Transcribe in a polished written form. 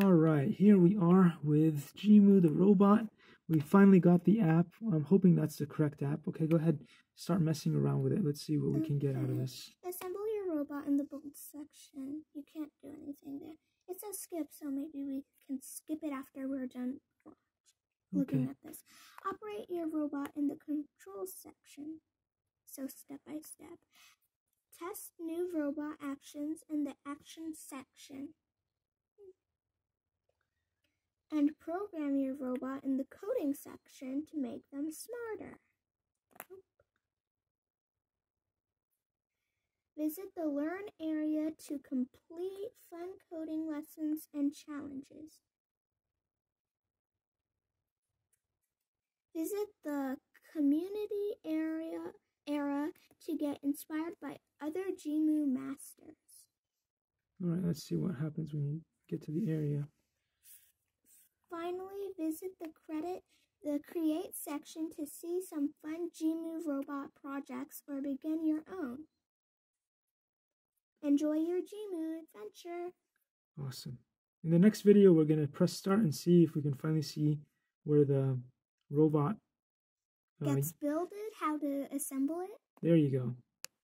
All right, here we are with Jimu the robot. We finally got the app. I'm hoping that's the correct app. Okay, go ahead, start messing around with it. Let's see what we can get out of this. Assemble your robot in the build section. You can't do anything there. It says skip, so maybe we can skip it after we're done looking at this. Operate your robot in the control section. So step by step. Test new robot actions in the action section. And program your robot in the coding section to make them smarter. Visit the Learn area to complete fun coding lessons and challenges. Visit the Community era to get inspired by other jimu masters. All right, let's see what happens when you get to the area. Finally, visit the Create section to see some fun jimu robot projects or begin your own. Enjoy your jimu adventure. Awesome. In the next video, we're going to press start and see if we can finally see where the robot gets builded, how to assemble it. There you go.